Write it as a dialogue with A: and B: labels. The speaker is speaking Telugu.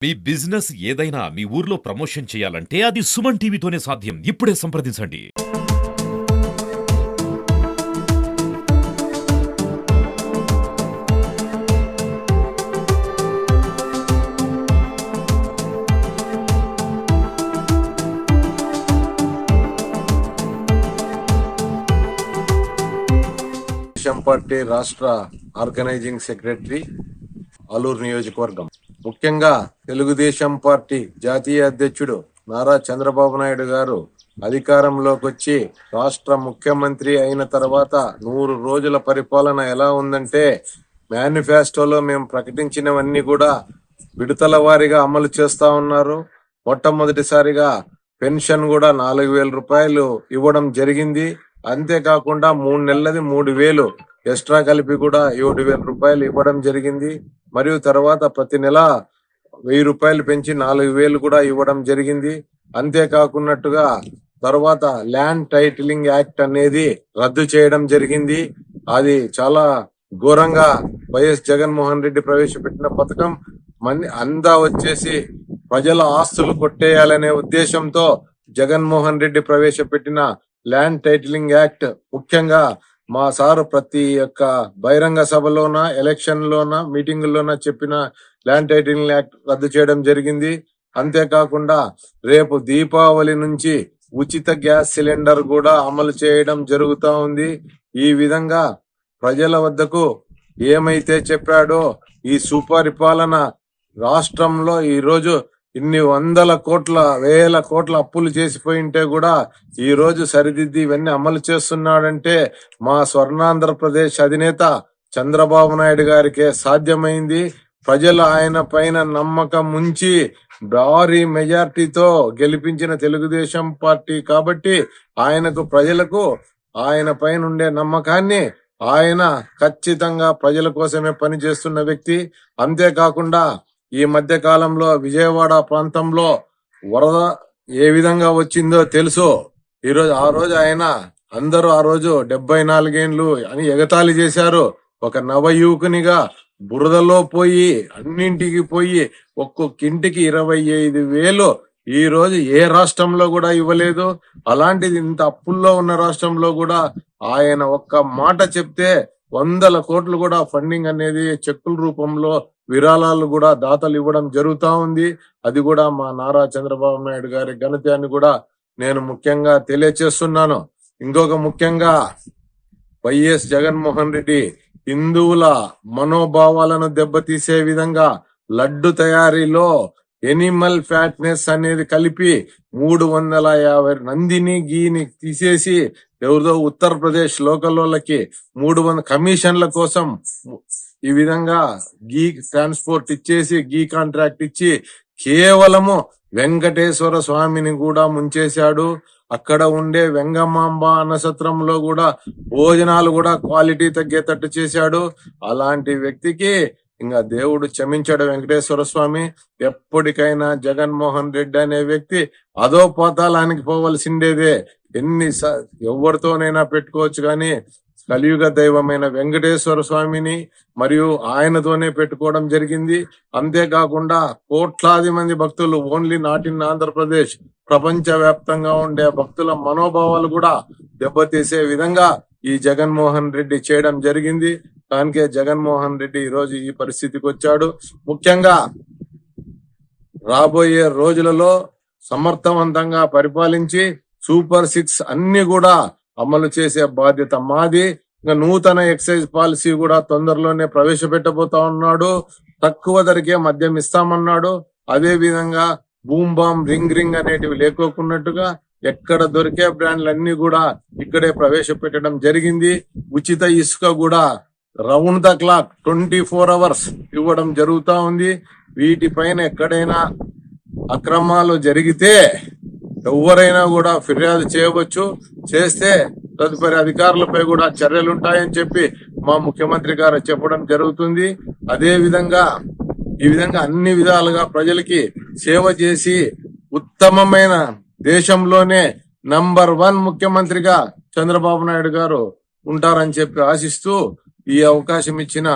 A: మీ బిజినెస్ ఏదైనా మీ ఊర్లో ప్రమోషన్ చేయాలంటే అది సుమన్ టీవీతోనే సాధ్యం. ఇప్పుడే సంప్రదించండి.
B: తెలుగుదేశం పార్టీ రాష్ట్ర ఆర్గనైజింగ్ సెక్రటరీ ఆలూరు నియోజకవర్గం. ముఖ్యంగా తెలుగుదేశం పార్టీ జాతీయ అధ్యక్షుడు నారా చంద్రబాబు నాయుడు గారు అధికారంలోకి వచ్చి రాష్ట్ర ముఖ్యమంత్రి అయిన తర్వాత 100 రోజుల పరిపాలన ఎలా ఉందంటే, మేనిఫెస్టోలో మేము ప్రకటించినవన్నీ కూడా విడతల వారీగా అమలు చేస్తా ఉన్నారు. మొట్టమొదటిసారిగా పెన్షన్ కూడా 4,000 రూపాయలు ఇవ్వడం జరిగింది. అంతేకాకుండా 3 నెలలది 3,000 ఎక్స్ట్రా కలిపి కూడా 7,000 రూపాయలు ఇవ్వడం జరిగింది. మరియు తర్వాత ప్రతి నెల 1,000 రూపాయలు పెంచి 4,000 కూడా ఇవ్వడం జరిగింది. అంతేకాకున్నట్టుగా తర్వాత ల్యాండ్ టైటిలింగ్ యాక్ట్ అనేది రద్దు చేయడం జరిగింది. అది చాలా ఘోరంగా వైఎస్ జగన్మోహన్ రెడ్డి ప్రవేశపెట్టిన పథకం. అంతా వచ్చేసి ప్రజల ఆస్తులు కొట్టేయాలనే ఉద్దేశంతో జగన్మోహన్ రెడ్డి ప్రవేశపెట్టిన ల్యాండ్ టైటిలింగ్ యాక్ట్ ముఖ్యంగా మా సారు ప్రతి ఒక్క బహిరంగ సభలోన, ఎలక్షన్ లోన, మీటింగుల్లోన చెప్పిన ల్యాండ్ టైటిలింగ్ యాక్ట్ రద్దు చేయడం జరిగింది. అంతేకాకుండా రేపు దీపావళి నుంచి ఉచిత గ్యాస్ సిలిండర్ కూడా అమలు చేయడం జరుగుతా ఉంది. ఈ విధంగా ప్రజల వద్దకు ఏమైతే చెప్పాడో ఈ సుపరిపాలన రాష్ట్రంలో ఈ రోజు ఇన్ని వందల కోట్ల, వేల కోట్ల అప్పులు చేసిపోయింటే కూడా ఈ రోజు సరిదిద్ది ఇవన్నీ అమలు చేస్తున్నాడంటే మా స్వర్ణాంధ్రప్రదేశ్ అధినేత చంద్రబాబు నాయుడు గారికే సాధ్యమైంది. ప్రజలు ఆయన పైన నమ్మకం ఉంచి భారీ మెజార్టీతో గెలిపించిన తెలుగుదేశం పార్టీ కాబట్టి ఆయనకు, ప్రజలకు ఆయన పైన ఉండే నమ్మకాన్ని, ఆయన ఖచ్చితంగా ప్రజల కోసమే పనిచేస్తున్న వ్యక్తి. అంతేకాకుండా ఈ మధ్య కాలంలో విజయవాడ ప్రాంతంలో వరద ఏ విధంగా వచ్చిందో తెలుసు. ఆ రోజు ఆయన అందరూ ఆ రోజు 74 ఏండ్లు అని ఎగతాళి చేశారు. ఒక నవ యువకునిగా బురదలో పోయి అన్నింటికి పోయి ఒక్కొక్కింటికి 25,000 ఈ రోజు ఏ రాష్ట్రంలో కూడా ఇవ్వలేదు. అలాంటిది ఇంత అప్పుల్లో ఉన్న రాష్ట్రంలో కూడా ఆయన ఒక్క మాట చెప్తే 100 కోట్లు కూడా ఫండింగ్ అనేది చెక్కుల రూపంలో, విరాళాలు కూడా దాతలు ఇవ్వడం జరుగుతా ఉంది. అది కూడా మా నారా చంద్రబాబు నాయుడు గారి ఘనతని కూడా నేను ముఖ్యంగా తెలియచేస్తున్నాను. ఇంకొక ముఖ్యంగా వైఎస్ జగన్మోహన్ రెడ్డి హిందువుల మనోభావాలను దెబ్బతీసే విధంగా లడ్డు తయారీలో ఎనిమల్ ఫ్యాట్నెస్ అనేది కలిపి 350 నందిని గీని తీసేసి ఎవరిదో ఉత్తరప్రదేశ్ లోకల్ వాళ్ళకి 300 కమిషన్ల కోసం ఈ విధంగా గీ ట్రాన్స్పోర్ట్ ఇచ్చేసి, గీ కాంట్రాక్ట్ ఇచ్చి కేవలము వెంకటేశ్వర స్వామిని కూడా ముంచేశాడు. అక్కడ ఉండే వెంగమాంబ నక్షత్రంలో కూడా భోజనాలు కూడా క్వాలిటీ తగ్గేటట్టు చేశాడు. అలాంటి వ్యక్తికి ఇంకా దేవుడు క్షమించాడు వెంకటేశ్వర స్వామి. ఎప్పటికైనా జగన్మోహన్ రెడ్డి అనే వ్యక్తి అధోపాతాళానికి పోవలసిండేదే. ఎవరితోనైనా పెట్టుకోవచ్చు కానీ కలియుగ దైవమైన వెంకటేశ్వర స్వామిని మరియు ఆయనతోనే పెట్టుకోవడం జరిగింది. అంతేకాకుండా కోట్లాది మంది భక్తులు, ఓన్లీ నాట్ ఇన్ ఆంధ్రప్రదేశ్, ప్రపంచ వ్యాప్తంగా ఉండే భక్తుల మనోభావాలు కూడా దెబ్బతీసే విధంగా ఈ జగన్మోహన్ రెడ్డి చేయడం జరిగింది. దానికే జగన్మోహన్ రెడ్డి ఈ రోజు ఈ పరిస్థితికి వచ్చాడు. ముఖ్యంగా రాబోయే రోజులలో సమర్థవంతంగా పరిపాలించి సూపర్ 6 అన్ని కూడా అమలు చేసే బాధ్యత మాది. ఇంకా నూతన ఎక్సైజ్ పాలసీ కూడా తొందరలోనే ప్రవేశపెట్టబోతా ఉన్నాడు. తక్కువ ధరకే మద్యం ఇస్తామన్నాడు. అదే విధంగా బూమ్ బామ్, రింగ్ అనేటివి లేకోకున్నట్టుగా ఎక్కడ దొరికే బ్రాండ్లన్నీ కూడా ఇక్కడే ప్రవేశపెట్టడం జరిగింది. ఉచిత ఇసుక కూడా రౌండ్ ద క్లాక్ 24 hours ఇవ్వడం జరుగుతా ఉంది. వీటిపైన ఎక్కడైనా అక్రమాలు జరిగితే ఎవరైనా కూడా ఫిర్యాదు చేయవచ్చు. చేస్తే తదుపరి అధికారులపై కూడా చర్యలుంటాయని చెప్పి మా ముఖ్యమంత్రి గారు చెప్పడం జరుగుతుంది. అదే విధంగా ఈ విధంగా అన్ని విధాలుగా ప్రజలకి సేవ చేసి ఉత్తమమైన దేశంలోనే నంబర్ 1 ముఖ్యమంత్రిగా చంద్రబాబు నాయుడు గారు ఉంటారని చెప్పి ఆశిస్తూ ఈ అవకాశం ఇచ్చిన